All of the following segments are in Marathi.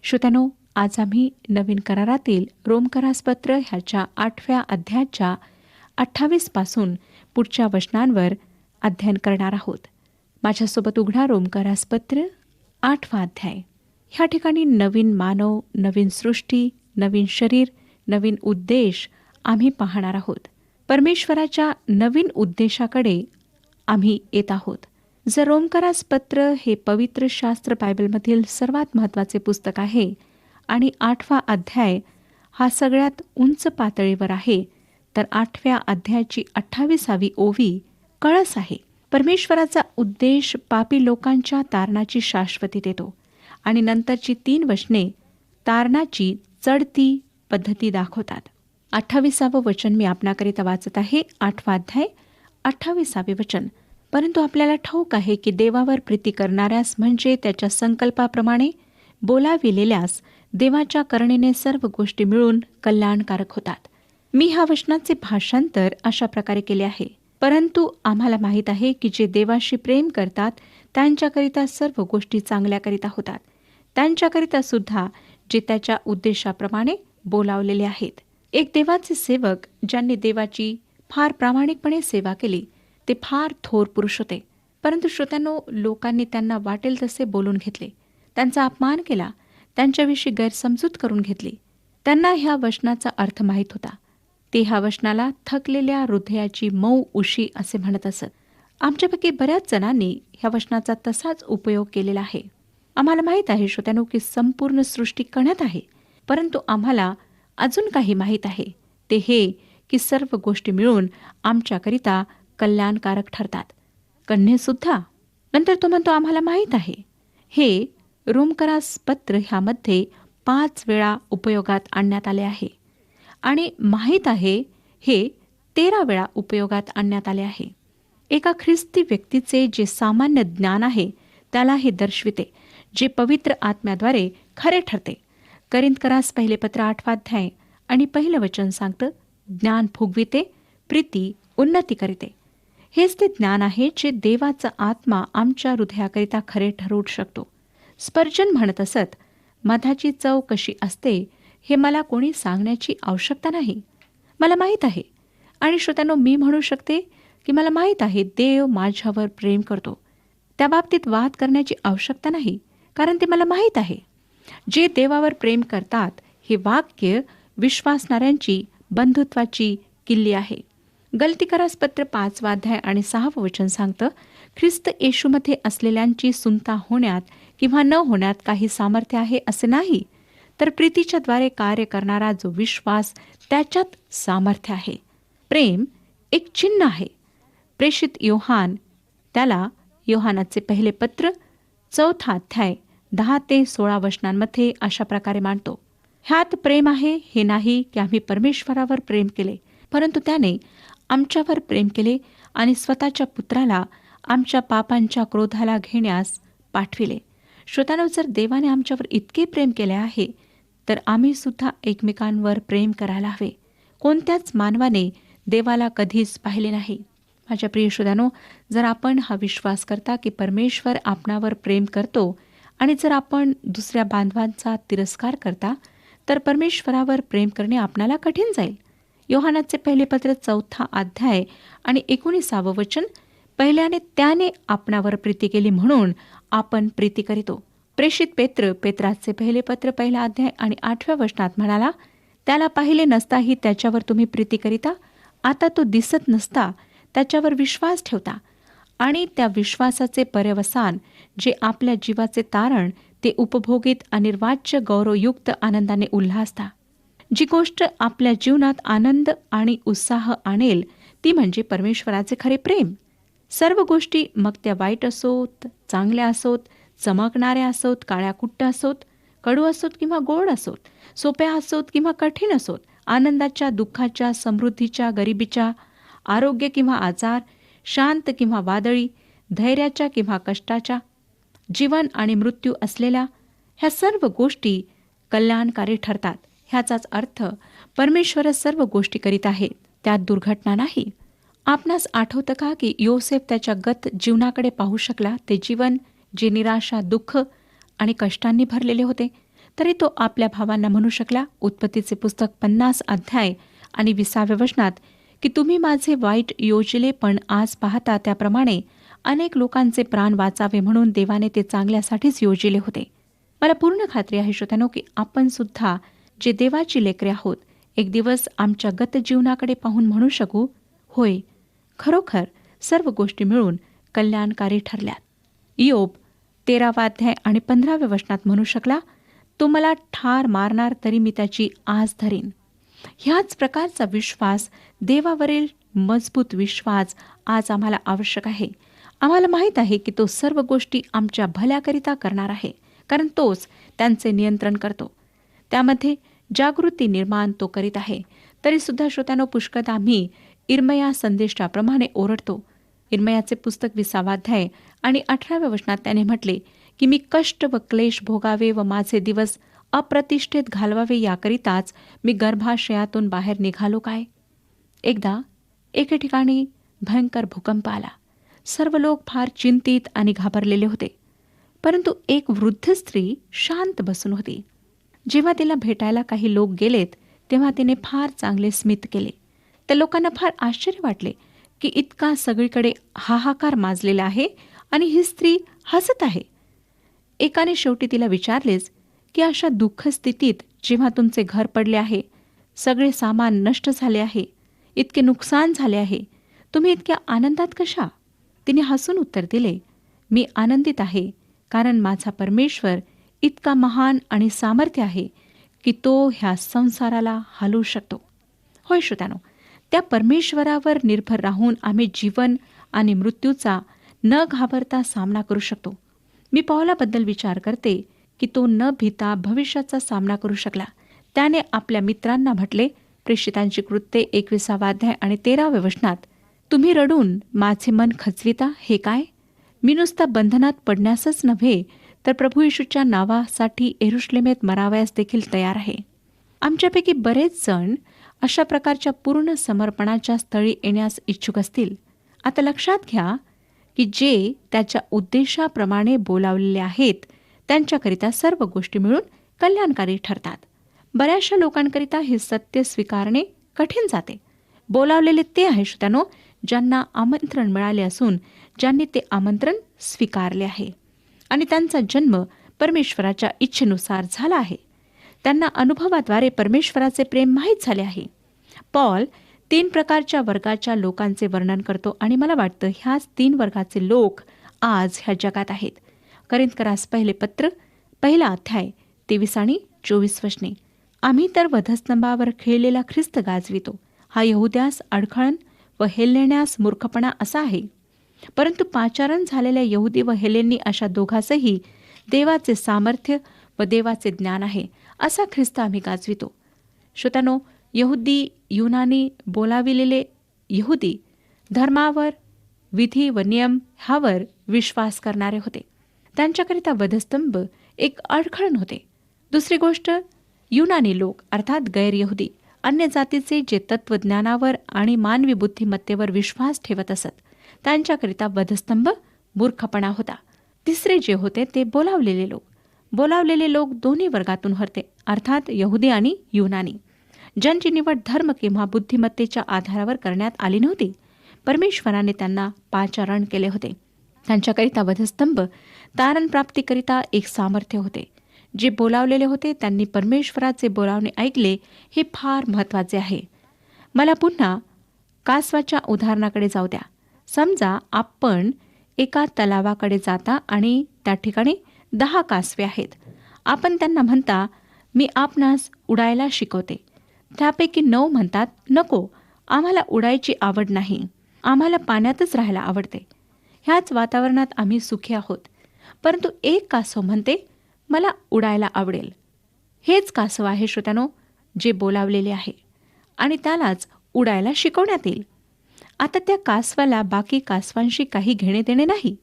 श्रोत्यानो, आज आम्ही नवीन करारातील रोमकरासपत्र ह्याच्या 8व्या अध्यायाच्या 28 पासून पुढच्या वचनांवर अध्ययन करणार आहोत. माझ्यासोबत उघडा रोमकरासपत्र 8वा अध्याय. ह्या ठिकाणी नवीन मानव, नवीन सृष्टी, नवीन शरीर, नवीन उद्देश आम्ही पाहणार आहोत. परमेश्वराच्या नवीन उद्देशाकडे आम्ही येत आहोत. जर रोमकरासपत्र हे पवित्र शास्त्र बायबलमधील सर्वात महत्त्वाचे पुस्तक आहे आणि 8वा अध्याय हा सगळ्यात उंच पातळीवर आहे, तर 8व्या अध्यायाची 28वी ओवी कळस आहे. परमेश्वराचा उद्देश पापी लोकांच्या तारणाची शाश्वती देतो आणि नंतरची 3 वचने तारणाची चढती पद्धती दाखवतात. 28वे वचन मी आपणाकरिता वाचत आहे. 8वा अध्याय 28वे वचन. परंतु आपल्याला ठाऊक आहे की देवावर प्रीती करणाऱ्यास म्हणजे त्याच्या संकल्पाप्रमाणे बोलाविलेल्यास देवाच्या करणेने सर्व गोष्टी मिळून कल्याणकारक होतात. मी ह्या वचनाचे भाषांतर अशा प्रकारे केले आहे. परंतु आम्हाला माहीत आहे की जे देवाशी प्रेम करतात त्यांच्याकरिता सर्व गोष्टी चांगल्याकरिता होतात, त्यांच्याकरिता सुद्धा जे त्याच्या उद्देशाप्रमाणे बोलावलेले आहेत. एक देवाचे सेवक ज्यांनी देवाची फार प्रामाणिकपणे सेवा केली ते फार थोर पुरुष होते. परंतु श्रोत्यांनो, लोकांनी त्यांना वाटेल तसे बोलून घेतले, त्यांचा अपमान केला, त्यांच्याविषयी गैरसमजूत करून घेतली. त्यांना ह्या वचनाचा अर्थ माहीत होता. ते ह्या वचनाला थकलेल्या हृदयाची मऊ उशी असे म्हणत असत. आमच्यापैकी बऱ्याच जणांनी ह्या वचनाचा तसाच उपयोग केलेला आहे. आम्हाला माहीत आहे श्रोत्यांनो की संपूर्ण सृष्टी कणत आहे, परंतु आम्हाला अजून काही माहीत आहे, ते हे की सर्व गोष्टी मिळून आमच्याकरिता कल्याणकारक ठरतात, कन्येसुद्धा. नंतर तो म्हणतो आम्हाला माहीत आहे. हे रोमकरासपत्र ह्यामध्ये 5 वेळा उपयोगात आणण्यात आले आहे आणि माहीत आहे हे 13 वेळा उपयोगात आणण्यात आले आहे. एका ख्रिस्ती व्यक्तीचे जे सामान्य ज्ञान आहे त्याला हे दर्शविते, जे पवित्र आत्म्याद्वारे खरे ठरते. करिंथकरास पहिले पत्र 8वा अध्याय आणि पहिलं वचन सांगतं, ज्ञान फुगविते, प्रीती उन्नती करीते. हेच ते ज्ञान आहे जे देवाचा आत्मा आमच्या हृदयाकरिता खरे ठरवू शकतो. स्पर्जन म्हणत असत, मधाची चव कशी असते हे मला कोणी सांगण्याची आवश्यकता नाही, मला माहीत आहे. आणि श्रोत्यांनो, मी म्हणू शकते की मला माहीत आहे देव माझ्यावर प्रेम करतो. त्या बाबतीत वाद करण्याची आवश्यकता नाही, कारण ते मला माहीत आहे. जे देवावर प्रेम करतात हे वाक्य विश्वासणाऱ्यांची बंधुत्वाची किल्ली आहे. गलतीकरासपत्र 5वा अध्याय आणि 6वं वचन सांगतं, ख्रिस्त येशूमध्ये असलेल्यांची सुनता होण्यात किंवा न होण्यात काही सामर्थ्य आहे असे नाही, तर प्रीतीच्या द्वारे कार्य करणारा जो विश्वास त्याच्यात सामर्थ्य आहे. प्रेम एक चिन्ह आहे. प्रेषित योहान त्याला योहानाचे पहिले पत्र 4था अध्याय 10 ते 16 वचनांमध्ये अशा प्रकारे मांडतो, ह्यात प्रेम आहे, हे नाही की आम्ही परमेश्वरावर प्रेम केले, परंतु त्याने आमच्यावर प्रेम केले आणि स्वतःच्या पुत्राला आमच्या पापांच्या क्रोधाला घेण्यास पाठविले. श्रोत्यानो, जर देवाने आमच्यावर इतके प्रेम केले आहे तर आम्ही सुद्धा एकमेकांवर प्रेम करायला हवे. कोणत्याच मानवाने देवाला कधीच पाहिले नाही. माझ्या प्रिय श्रोत्यानो, जर आपण हा विश्वास करता की परमेश्वर आपणावर प्रेम करतो आणि जर आपण दुसऱ्या बांधवांचा तिरस्कार करता, तर परमेश्वरावर प्रेम करणे आपणाला कठीण जाईल. योहानाचे पहिले पत्र 4था अध्याय आणि 19वे वचन, पहिल्याने त्याने आपणावर प्रीती केली म्हणून आपण प्रीती करीतो. प्रेषित पेत्राचे पहिले पत्र 1 अध्याय आणि 8व्या वचनात म्हणाला, त्याला पाहिले नसताही त्याच्यावर तुम्ही प्रीती करिता, आता तो दिसत नसता त्याच्यावर विश्वास ठेवता आणि त्या विश्वासाचे पर्यवसान जे आपल्या जीवाचे तारण ते उपभोगीत अनिर्वाच्य गौरवयुक्त आनंदाने उल्हासता. जी गोष्ट आपल्या जीवनात आनंद आणि उत्साह आणेल ती म्हणजे परमेश्वराचे खरे प्रेम. सर्व गोष्टी, मग त्या वाईट असोत, चांगल्या असोत, चमकणाऱ्या असोत, काळ्या कुट्ट असोत, कडू असोत किंवा गोड असोत, सोप्या असोत किंवा कठीण असोत, आनंदाच्या, दुःखाच्या, समृद्धीच्या, गरिबीच्या, आरोग्य किंवा आजार, शांत किंवा वादळी, धैर्याच्या किंवा कष्टाच्या, जीवन आणि मृत्यू असलेल्या, ह्या सर्व गोष्टी कल्याणकारी ठरतात. ह्याचाच अर्थ परमेश्वर सर्व गोष्टी करीत आहेत, त्यात दुर्घटना नाही. आपणास आठवतं का की योसेफ त्याच्या गत जीवनाकडे पाहू शकला, ते जीवन जे निराशा, दुःख आणि कष्टांनी भरलेले होते. तरी तो आपल्या भावांना म्हणू शकला, उत्पत्तीचे पुस्तक 50 अध्याय आणि 20व्या वचनात, की तुम्ही माझे वाईट योजले, पण आज पाहता त्याप्रमाणे अनेक लोकांचे प्राण वाचावे म्हणून देवाने ते चांगल्यासाठीच योजिले होते. मला पूर्ण खात्री आहे श्रोत्यानो, की आपण सुद्धा जे देवाची लेकरे आहोत, एक दिवस आमच्या गत जीवनाकडे पाहून म्हणू शकू, होय, खरोखर सर्व गोष्टी मिळून कल्याणकारी ठरल्यात. इयोब 13वा अध्याय आणि 15व्या वचनात म्हणू शकला, तो मला ठार मारणार तरी मी त्याची आस धरीन. ह्याच प्रकारचा विश्वास, देवावरील मजबूत विश्वास आज आम्हाला आवश्यक आहे. आम्हाला माहीत आहे की तो सर्व गोष्टी आमच्या भल्याकरिता करणार आहे, कारण तोच त्यांचे नियंत्रण करतो. त्यामध्ये जागृती निर्माण तो करीत आहे. तरी सुद्धा श्रोत्यानो, पुष्कळदा आम्ही इर्मया संदेशाप्रमाणे ओरडतो. इर्मयाचे पुस्तक 20वा अध्याय आणि 18व्या वचनात त्याने म्हटले की मी कष्ट व क्लेश भोगावे व माझे दिवस अप्रतिष्ठेत घालवावे, याकरिताच मी गर्भाशयातून बाहेर निघालो काय. एकदा एके ठिकाणी भयंकर भूकंप आला. सर्व लोक फार चिंतित आणि घाबरलेले होते. परंतु एक वृद्ध स्त्री शांत बसून होती. जेव्हा तिला भेटायला काही लोक गेलेत, तेव्हा तिने फार चांगले स्मित केले. त्या लोकांना फार आश्चर्य वाटले की इतका सगळीकडे हाहाकार माजलेला आहे आणि ही स्त्री हसत आहे. एकाने शेवटी तिला विचारलेच की अशा दुःखस्थितीत जेव्हा तुमचे घर पडले आहे, सगळे सामान नष्ट झाले आहे, इतके नुकसान झाले आहे, तुम्ही इतक्या आनंदात कशा? तिने हसून उत्तर दिले, मी आनंदित आहे कारण माझा परमेश्वर इतका महान आणि सामर्थ्य आहे की तो ह्या संसाराला हलवू शकतो. होय श्रोत्यानो, त्या परमेश्वरावर निर्भर राहून आम्ही जीवन आणि मृत्यूचा न घाबरता सामना करू शकतो. मी पौलाबद्दल विचार करते की तो न भीता भविष्याचा सामना करू शकला. त्याने आपल्या मित्रांना म्हटले, प्रेषितांची कृत्ये 21वा अध्याय आणि 13व्या वचनात, तुम्ही रडून माझे मन खचविता हे काय? मी नुसता बंधनात पडण्यासच नव्हे, तर प्रभू येशूच्या नावासाठी यरूशलेमेत मरावयास देखील तयार आहे. आमच्यापैकी बरेच जण अशा प्रकारच्या पूर्ण समर्पणाच्या स्थळी येण्यास इच्छुक असतील. आता लक्षात घ्या की जे त्याच्या उद्देशाप्रमाणे बोलावलेले आहेत, त्यांच्याकरिता सर्व गोष्टी मिळून कल्याणकारी ठरतात. बऱ्याचशा लोकांकरिता हे सत्य स्वीकारणे कठीण जाते. बोलावलेले ते आहे श्रोत्यानो, ज्यांना आमंत्रण मिळाले असून ज्यांनी ते आमंत्रण स्वीकारले आहे आणि त्यांचा जन्म परमेश्वराच्या इच्छेनुसार झाला आहे. त्यांना अनुभवाद्वारे परमेश्वराचे प्रेम माहीत झाले आहे. पॉल 3 प्रकारच्या वर्गाच्या लोकांचे वर्णन करतो आणि मला वाटतं ह्याच 3 वर्गाचे लोक आज ह्या जगात आहेत. करिंथकरास पहिले पत्र 1 अध्याय 23 आणि 24 वचने, आम्ही तर वधस्तंभावर खेळलेला ख्रिस्त गाजवितो. हा यहुद्यास अडखळण व हेलेण्यास मूर्खपणा असा आहे. परंतु पाचारण झालेल्या यहुदी व हेलेनी अशा दोघांसही देवाचे सामर्थ्य व देवाचे ज्ञान आहे, असा ख्रिस्त आम्ही गाजवितो. श्रोत्यानो, यहुदी, युनानी, बोलाविलेले यहुदी धर्मावर, विधी व नियम ह्यावर विश्वास करणारे होते. त्यांच्याकरिता वधस्तंभ एक अडखळण होते. दुसरी गोष्ट, युनानी लोक अर्थात गैरयहुदी, अन्य जातीचे जे तत्वज्ञानावर आणि मानवी बुद्धिमत्तेवर विश्वास ठेवत असत, त्यांच्याकरिता वधस्तंभ मूर्खपणा होता. तिसरे जे होते ते बोलावलेले लोक. बोलावलेले लोक दोन्ही वर्गातून होते, अर्थात यहुदी आणि युनानी, ज्यांची निवड धर्म किंवा बुद्धिमत्तेच्या आधारावर करण्यात आली नव्हती. परमेश्वराने त्यांना पाचारण केले होते. त्यांच्याकरिता वधस्तंभ तारणप्राप्तीकरिता एक सामर्थ्य होते. जे बोलावलेले होते त्यांनी परमेश्वराचे बोलावणे ऐकले, हे फार महत्त्वाचे आहे. मला पुन्हा कासवाच्या उदाहरणाकडे जाऊ द्या. समजा आपण एका तलावाकडे जाता आणि त्या ठिकाणी 10 कासवे आहेत. आपण त्यांना म्हणता, मी आपणास उडायला शिकवते. त्यापैकी 9 म्हणतात, नको, आम्हाला उडायची आवड नाही, आम्हाला पाण्यातच राहायला आवडते. ह्याच वातावरणात आम्ही सुखी आहोत. परंतु एक कासव म्हणते, मला उडायला आवडेल. हेच कासव आहे श्रोत्यानो, जे बोलावलेले आहे आणि त्यालाच उडायला शिकवण्यात येईल. आता त्या कासवाला बाकी कासवांशी काही घेणे देणे नाही.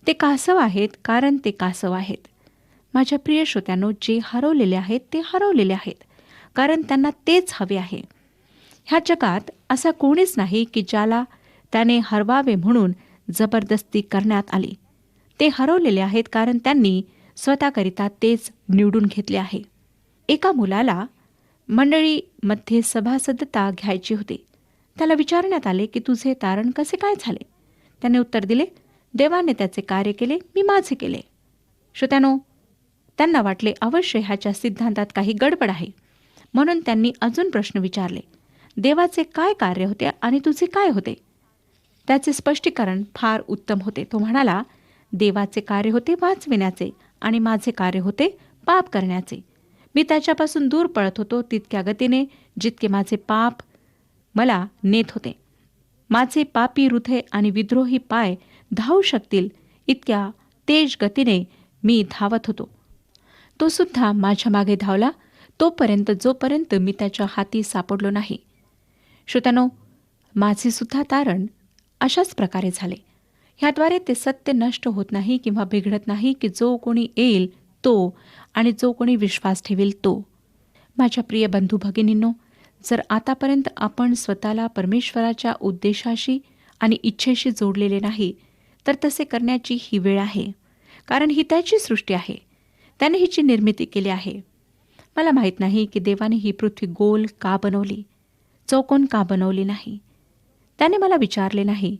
ते कासव आहेत कारण ते कासव आहेत. माझ्या प्रिय श्रोत्यानो, जे हरवलेले आहेत ते हरवलेले आहेत कारण त्यांना तेच हवे आहे. ह्या जगात असा कोणीच नाही की ज्याला त्याने हरवावे म्हणून जबरदस्ती करण्यात आली. ते हरवलेले आहेत कारण त्यांनी स्वतःकरिता तेच निवडून घेतले आहे. एका मुलाला मंडळीमध्ये सभासदता घ्यायची होती. त्याला विचारण्यात आले की तुझे तारण कसे काय झाले? त्याने उत्तर दिले, देवाने त्याचे कार्य केले, मी माझे केले. श्रोत्यानो, त्यांना वाटले अवश्य ह्याच्या सिद्धांतात काही गडबड आहे. म्हणून त्यांनी अजून प्रश्न विचारले, देवाचे काय कार्य होते आणि तुझे काय होते? त्याचे स्पष्टीकरण फार उत्तम होते. तो म्हणाला, देवाचे कार्य होते वाचविण्याचे आणि माझे कार्य होते पाप करण्याचे. मी त्याच्यापासून दूर पळत होतो तितक्या गतीने जितके माझे पाप मला नेत होते. माझे पापी हृदय आणि विद्रोही पाय धावू शकतील इतक्या तेज गतीने मी धावत होतो. तो सुद्धा माझ्या मागे धावला जोपर्यंत मी त्याच्या हाती सापडलो नाही. श्रोत्यानो, माझे सुद्धा तारण अशाच प्रकारे झाले. ह्याद्वारे ते सत्य नष्ट होत नाही किंवा बिघडत नाही की जो कोणी येईल तो आणि जो कोणी विश्वास ठेवेल तो. माझ्या प्रिय बंधू भगिनींनो, जर आतापर्यंत आपण स्वतःला परमेश्वराच्या उद्देशाशी आणि इच्छेशी जोडलेले नाही तर तसे करण्याची ही वेळ आहे. कारण ही त्याची सृष्टी आहे. त्याने हिची निर्मिती केली आहे. मला माहीत नाही की देवाने ही पृथ्वी गोल का बनवली, चौकोन का बनवली नाही. त्याने मला विचारले नाही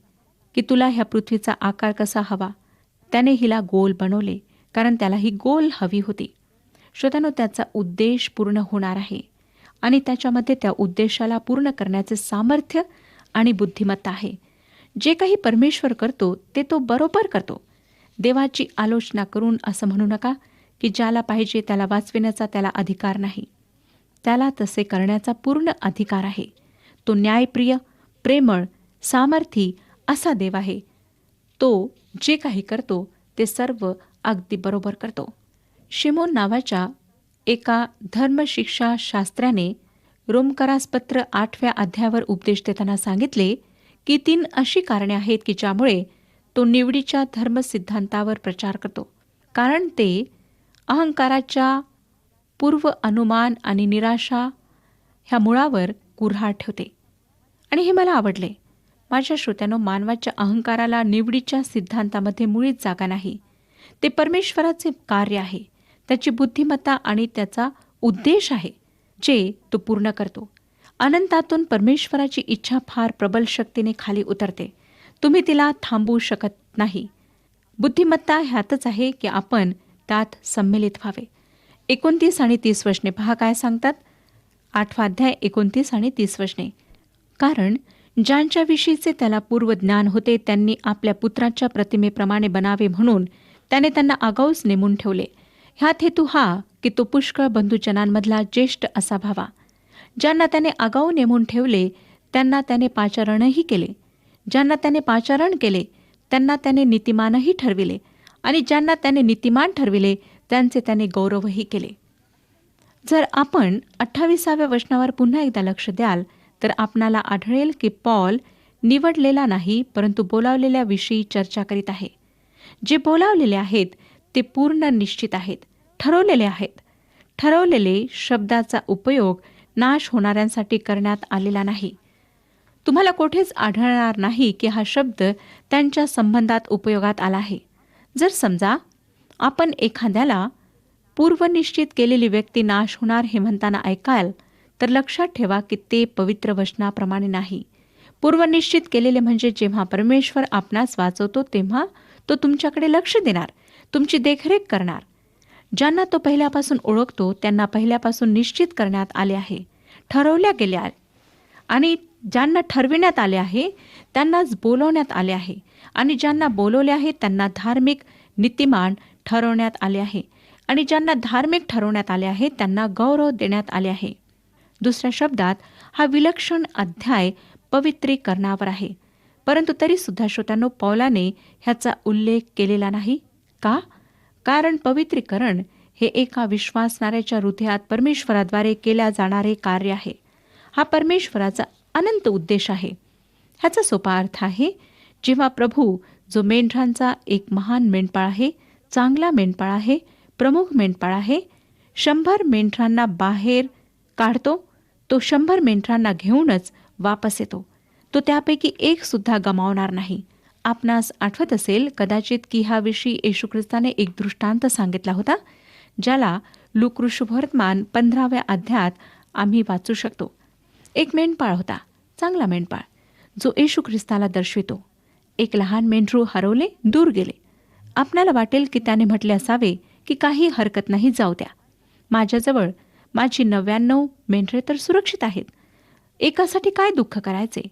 की तुला ह्या पृथ्वीचा आकार कसा हवा. त्याने हिला गोल बनवले कारण त्याला ही गोल हवी होती. श्रोत्यानो, त्याचा उद्देश पूर्ण होणार आहे आणि त्याच्यामध्ये त्या उद्देशाला पूर्ण करण्याचे सामर्थ्य आणि बुद्धिमत्ता आहे. जे काही परमेश्वर करतो ते तो बरोबर करतो. देवाची आलोचना करून असं म्हणू नका की ज्याला पाहिजे त्याला वाचविण्याचा त्याला अधिकार नाही. त्याला तसे करण्याचा पूर्ण अधिकार आहे. तो न्यायप्रिय, प्रेमळ, सामर्थी असा देव आहे. तो जे काही करतो ते सर्व अगदी बरोबर करतो. शिमोन नावाच्या एका धर्मशिक्षा शास्त्राने रोमकरासपत्र 8व्या अध्यायावर उपदेश देताना सांगितले की 3 अशी कारणे आहेत की ज्यामुळे तो निवडीच्या धर्मसिद्धांतावर प्रचार करतो. कारण ते अहंकाराच्या पूर्व अनुमान आणि निराशा ह्या मुळावर कुऱ्हाड ठेवते. आणि हे मला आवडले. माझ्या श्रोत्यानो, मानवाच्या अहंकाराला निवडीच्या सिद्धांतामध्ये मुळीच जागा नाही. ते परमेश्वराचे कार्य आहे, त्याची बुद्धिमत्ता आणि त्याचा उद्देश आहे जे तो पूर्ण करतो. अनंतातून परमेश्वराची इच्छा फार प्रबल शक्तीने खाली उतरते. तुम्ही तिला थांबवू शकत नाही. बुद्धिमत्ता ह्यातच आहे की आपण त्यात सम्मिलित व्हावे. 29 आणि 30 वचने पहा काय सांगतात. 8वा अध्याय 29 आणि 30 वचने. कारण ज्यांच्याविषयीचे त्याला पूर्व ज्ञान होते त्यांनी आपल्या पुत्राच्या प्रतिमेप्रमाणे बनावे म्हणून त्याने त्यांना आगाऊच नेमून ठेवले. ह्यात हेतू हा की तो पुष्कळ बंधुजनांमधला ज्येष्ठ असा व्हावा. ज्यांना त्याने आगाऊ नेमून ठेवले त्यांना त्याने पाचारणही केले. ज्यांना त्याने पाचारण केले त्यांना त्याने नीतिमानही ठरविले आणि ज्यांना त्याने नीतिमान ठरविले त्यांचे त्याने गौरवही केले. जर आपण 28व्या वचनावर पुन्हा एकदा लक्ष द्याल तर आपणाला आढळेल की पॉल निवडलेला नाही परंतु बोलावलेल्या विषयी चर्चा करीत आहे. जे बोलावलेले आहेत ते पूर्ण निश्चित आहेत, ठरवलेले आहेत. ठरवलेले शब्दाचा उपयोग नाश होणाऱ्यांसाठी करण्यात आलेला नाही. तुम्हाला कोठेच आढळणार नाही की हा शब्द त्यांच्या संबंधात उपयोगात आला आहे. जर समजा आपण एखाद्याला पूर्वनिश्चित केलेली व्यक्ती नाश होणार हे म्हणताना ऐकाल तर लक्षात ठेवा की ते पवित्र वचनाप्रमाणे नाही. पूर्वनिश्चित केलेले म्हणजे जेव्हा परमेश्वर आपणास वाचवतो तेव्हा तो तुमच्याकडे लक्ष देणार, तुमची देखरेख करणार. ज्यांना तो पहिल्यापासून ओळखतो त्यांना पहिल्यापासून निश्चित करण्यात आले आहे, ठरवल्या गेल्या आणि ज्यांना ठरविण्यात आले आहे त्यांनाच बोलवण्यात आले आहे आणि ज्यांना बोलवले आहे त्यांना धार्मिक नीतिमान ठरवण्यात आले आहे आणि ज्यांना धार्मिक ठरवण्यात आले आहे त्यांना गौरव देण्यात आले आहे. दुसऱ्या शब्दात हा विलक्षण अध्याय पवित्रीकरणावर आहे. परंतु तरी सुद्धा श्रोत्यांनो, पौलाने ह्याचा उल्लेख केलेला नाही. का? कारण पवित्रीकरण हे एका विश्वासणाऱ्याच्या हृदयात परमेश्वराद्वारे केल्या जाणारे कार्य आहे. हा परमेश्वराचा अनंत उद्देश आहे. ह्याचा सोपा अर्थ आहे, जेव्हा प्रभू जो मेंढरांचा एक महान मेंढपाळ आहे, चांगला मेंढपाळ आहे, प्रमुख मेंढपाळ आहे, 100 मेंढरांना बाहेर काढतो, तो 100 मेंढरांना घेऊनच वापस येतो. तो त्यापैकी एक सुद्धा गमावणार नाही. आपणास आठवत असेल कदाचित की ह्याविषयी येशू ख्रिस्ताने एक दृष्टांत सांगितला होता, ज्याला लूक शुभवर्तमान 15व्या अध्यायात आम्ही वाचू शकतो. एक मेंढपाळ होता, चांगला मेंढपाळ, जो येशू ख्रिस्ताला दर्शवितो. एक लहान मेंढरू हरवले, दूर गेले. आपणाला वाटेल की त्याने म्हटले असावे की काही हरकत नाही, जाऊ द्या, माझ्याजवळ माझी 99 मेंढरे तर सुरक्षित आहेत, एकासाठी काय दुःख करायचे.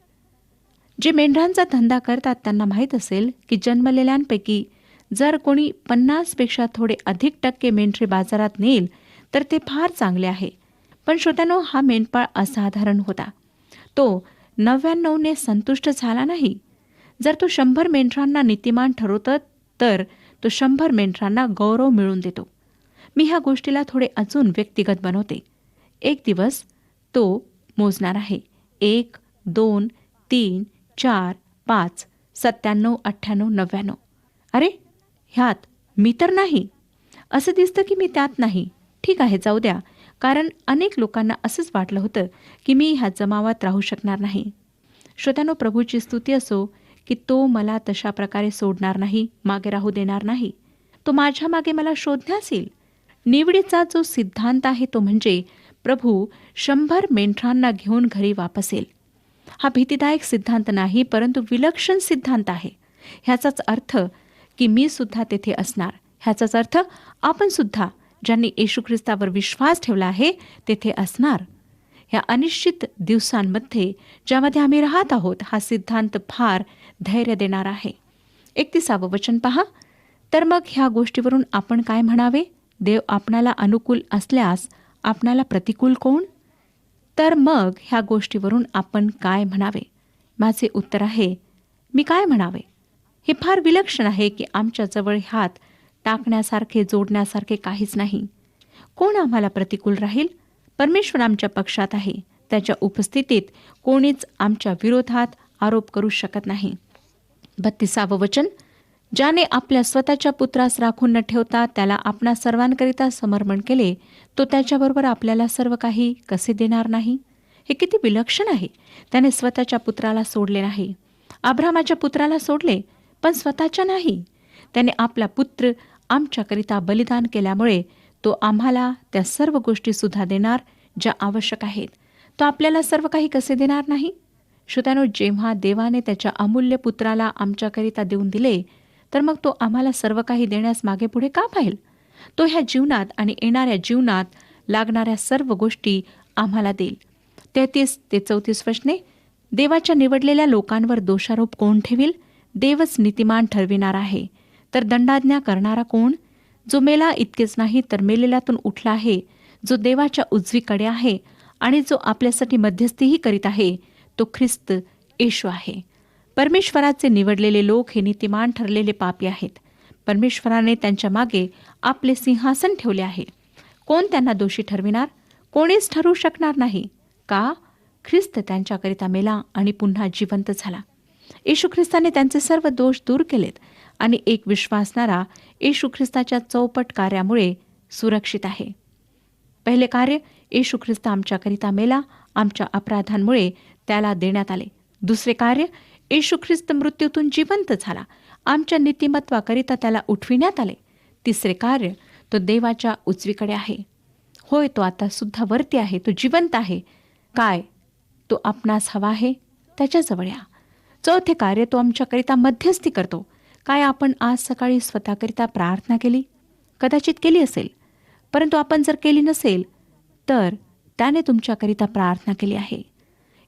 जे मेंढरांचा धंदा करतात त्यांना माहीत असेल की जन्मलेल्यांपैकी जर कोणी 50 पेक्षा थोडे अधिक टक्के मेंढरे बाजारात नेईल तर ते फार चांगले आहे. पण श्रोत्यानो, हा मेंढपाळ असाधारण होता. तो 99ने संतुष्ट झाला नाही. जर तो 100 मेंढरांना नीतिमान ठरवतो तर तो 100 मेंढरांना गौरव मिळवून देतो. मी ह्या गोष्टीला थोडे अजून व्यक्तिगत बनवते. एक दिवस तो मोजणार आहे. 1, 2, 3, 4, 5, 97, 98, 99. अरे, ह्यात मी तर नाही. असं दिसतं की मी त्यात नाही. ठीक आहे, जाऊ द्या, कारण अनेक लोकांना असंच वाटलं होतं की मी ह्या जमावात राहू शकणार नाही. श्रोत्यानो, प्रभूची स्तुती असो की तो मला तशा प्रकारे सोडणार नाही, मागे राहू देणार नाही. तो माझ्या मागे मला शोधण्यास येईल. निवडीचा जो सिद्धांत आहे तो म्हणजे प्रभू 100 मेंढरांना घेऊन घरी वापस येईल. हा भीतीदायक सिद्धांत नाही, परंतु विलक्षण सिद्धांत आहे. ह्याचाच अर्थ की मी सुद्धा तेथे असणार. ह्याचाच अर्थ आपण सुद्धा, ज्यांनी येशू ख्रिस्तावर विश्वास ठेवला आहे, तेथे असणार. ह्या अनिश्चित दिवसांमध्ये ज्यामध्ये आम्ही राहत आहोत, हा सिद्धांत फार धैर्य देणार आहे. 31 वचन पहा. तर मग ह्या गोष्टीवरून आपण काय म्हणावे? देव आपणाला अनुकूल असल्यास आपणाला प्रतिकूल कोण? तर मग ह्या गोष्टीवरून आपण काय म्हणावे? माझे उत्तर आहे, मी काय म्हणावे? हे फार विलक्षण आहे की आमच्याजवळ हात टाकण्यासारखे, जोडण्यासारखे काहीच नाही. कोण आम्हाला प्रतिकूल राहील? परमेश्वर आमच्या पक्षात आहे. त्याच्या उपस्थितीत कोणीच आमच्या विरोधात आरोप करू शकत नाही. 32 वचन. ज्याने आपल्या स्वतःच्या पुत्रास राखून न ठेवता त्याला आपणा सर्वांकरिता समर्पण केले, तो त्याच्याबरोबर आपल्याला सर्व काही कसे देणार नाही? हे किती विलक्षण आहे. त्याने स्वतःच्या पुत्राला सोडले नाही. अब्रामाच्या पुत्राला सोडले, पण स्वतःच्या नाही. त्याने आपला पुत्र आमच्याकरिता बलिदान केल्यामुळे तो आम्हाला त्या सर्व गोष्टी सुद्धा देणार ज्या आवश्यक आहेत. तो आपल्याला सर्व काही कसे देणार नाही? श्रोत्यानो, जेव्हा देवाने त्याच्या अमूल्य पुत्राला आमच्याकरिता देऊन दिले, तर मग तो आम्हाला सर्व काही देण्यास मागे पुढे का पाहिल? तो ह्या जीवनात आणि येणाऱ्या जीवनात लागणाऱ्या सर्व गोष्टी आम्हाला देईल. 33 ते 34 वचने. देवाच्या निवडलेल्या लोकांवर दोषारोप कोण ठेवील? देवच नीतिमान ठरविणार आहे. तर दंडाज्ञा करणारा कोण? जो मेला इतकेच नाही तर मेलेल्यातून उठला आहे, जो देवाच्या उजवीकडे आहे आणि जो आपल्यासाठी मध्यस्थीही करीत आहे, तो ख्रिस्त येशू आहे. परमेश्वराचे निवडलेले लोक हे नीतिमान ठरलेले पापी आहेत. परमेश्वराने त्यांच्या मागे आपले सिंहासन ठेवले आहे. कोण त्यांना दोषी ठरविणार? कोणीच ठरवू शकणार नाही. का? ख्रिस्त त्यांच्याकरिता मेला आणि पुन्हा जिवंत झाला. येशू ख्रिस्ताने त्यांचे सर्व दोष दूर केलेत आणि एक विश्वासणारा येशू ख्रिस्ताच्या चौपट कार्यामुळे सुरक्षित आहे. पहिले कार्य, येशू ख्रिस्त आमच्याकरिता मेला, आमच्या अपराधांमुळे त्याला देण्यात आले. दुसरे कार्य, येशू ख्रिस्त मृत्यूतून जिवंत झाला, आमच्या नीतिमत्वाकरिता त्याला उठविण्यात आले. तिसरे कार्य, तो देवाच्या उजवीकडे आहे. होय, तो आता सुद्धा वरती आहे, तो जिवंत आहे. काय? तो आपणास हवा आहे, त्याच्याजवळ या. चौथे कार्य, तो आमच्याकरिता मध्यस्थी करतो. काय आपण आज सकाळी स्वतःकरिता प्रार्थना केली? कदाचित केली असेल, परंतु आपण जर केली नसेल तर त्याने तुमच्याकरिता प्रार्थना केली आहे.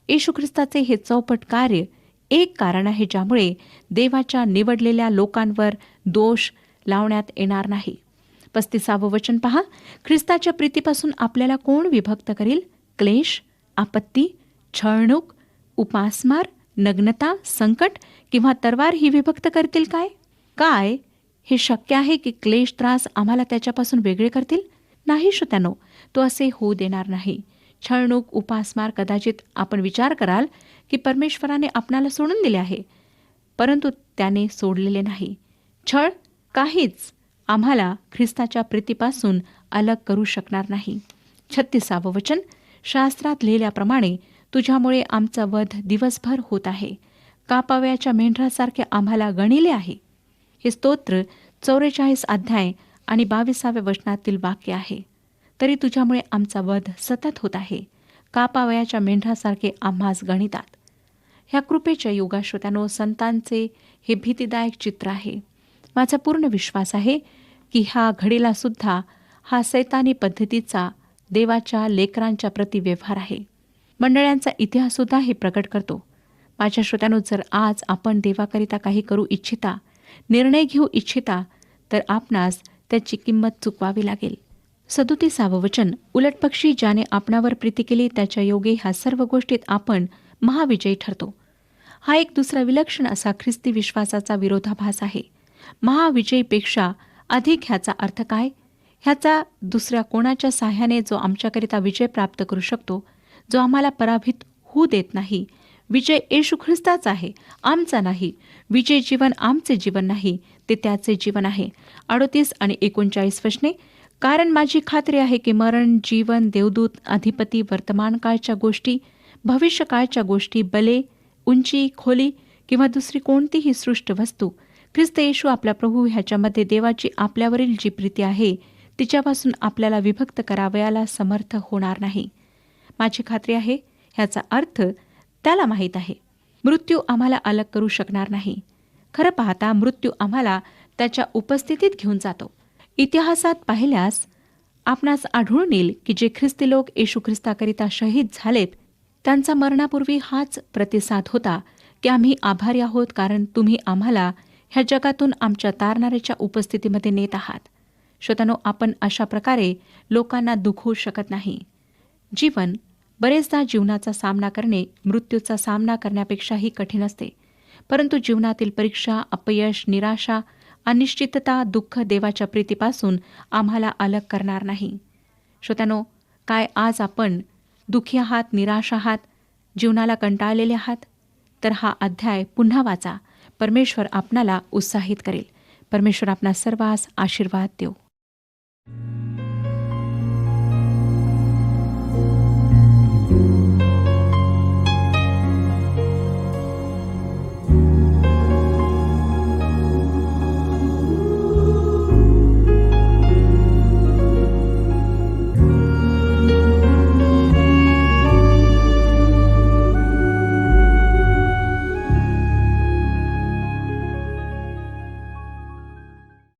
येशू ख्रिस्ताचे हे चौपट कार्य एक कारण आहे ज्यामुळे देवाच्या निवडलेल्या लोकांवर दोष लावण्यात येणार नाही. 35 वचन पहा. ख्रिस्ताच्या प्रीतीपासून आपल्याला कोण विभक्त करील? क्लेश, आपत्ती, छळणूक, उपासमार, नग्नता, संकट किंवा तरवार ही विभक्त करतील काय? काय हे शक्य आहे की क्लेश, त्रास आम्हाला त्याच्यापासून वेगळे करतील? नाही श्रोत्यानो, तो असे होऊ देणार नाही. छळणूक, उपासमार, कदाचित आपण विचार कराल की परमेश्वराने आपणाला सोडून दिले आहे, परंतु त्याने सोडलेले नाही. छळ काहीच आम्हाला ख्रिस्ताच्या प्रीतीपासून अलग करू शकणार नाही. 36 वचन. शास्त्रात लिहिल्याप्रमाणे तुझ्यामुळे आमचा वध दिवसभर होत आहे. कापाव्याच्या मेंढरासारखे आम्हाला गणिले आहे. हे स्तोत्र 44 अध्याय आणि 22व्या वचनातील वाक्य आहे. तरी तुझ्यामुळे आमचा वध सतत होत आहे. कापावयाच्या मेंढरासारखे आम्हास गणितात. ह्या कृपेच्या युगा श्रोत्यानो, संतांचे हे भीतीदायक चित्र आहे. माझा पूर्ण विश्वास आहे की ह्या घडीला सुद्धा हा सैतानी पद्धतीचा देवाच्या लेकरांच्या प्रति व्यवहार आहे. मंडळांचा इतिहास सुद्धा हे प्रकट करतो. माझ्या श्रोत्यानो, जर आज आपण देवाकरिता काही करू इच्छिता, निर्णय घेऊ इच्छिता, तर आपणास त्याची किंमत चुकवावी लागेल. 37वं वचन, उलटपक्षी ज्याने आपणावर प्रीती केली त्याच्या योगे ह्या सर्व गोष्टीत आपण महाविजयी ठरतो. हा एक दुसरा विलक्षण असा ख्रिस्ती विश्वासाचा विरोधाभास आहे. महाविजयीपेक्षा अधिक ह्याचा अर्थ काय? ह्याचा दुसऱ्या कोणाच्या साह्याने जो आमच्याकरिता विजय प्राप्त करू शकतो, जो आम्हाला पराभूत होऊ देत नाही. विजय येशू ख्रिस्ताचा आहे, आमचा नाही. विजय जीवन आमचे जीवन नाही, ते त्याचे जीवन आहे. 38 आणि 39 वचने, कारण माझी खात्री आहे की मरण, जीवन, देवदूत, अधिपती, वर्तमान काळच्या गोष्टी, भविष्यकाळच्या गोष्टी, बले, उंची, खोली किंवा दुसरी कोणतीही सृष्ट वस्तू, ख्रिस्त येशू आपला प्रभू ह्याच्यामध्ये देवाची आपल्यावरील जी प्रीती आहे तिच्यापासून आपल्याला विभक्त करावयाला समर्थ होणार नाही. माझी खात्री आहे ह्याचा अर्थ त्याला माहीत आहे. मृत्यू आम्हाला अलग करू शकणार नाही. खरं पाहता मृत्यू आम्हाला त्याच्या उपस्थितीत घेऊन जातो. इतिहासात पाहिल्यास आपणास आढळून येईल की जे ख्रिस्ती लोक येशू ख्रिस्ताकरिता शहीद झालेत, त्यांचा मरणापूर्वी हाच प्रतिसाद होता की आम्ही आभारी आहोत, कारण तुम्ही आम्हाला ह्या जगातून आमच्या तारणाऱ्याच्या उपस्थितीमध्ये नेत आहात. श्रोत्यानो, आपण अशा प्रकारे लोकांना दुखवू शकत नाही. जीवन बरेचदा जीवनाचा सामना करणे मृत्यूचा सामना करण्यापेक्षाही कठीण असते. परंतु जीवनातील परीक्षा, अपयश, निराशा, अनिश्चितता, दुःख देवाच्या प्रीतीपासून आम्हाला अलग करणार नाही. श्रोत्यानो, काय आज आपण दुःखी आहात, निराश आहात, जीवनाला कंटाळलेले आहात? तर हा अध्याय पुन्हा वाचा. परमेश्वर आपणाला उत्साहित करेल. परमेश्वर आपणा सर्वांस आशीर्वाद देव.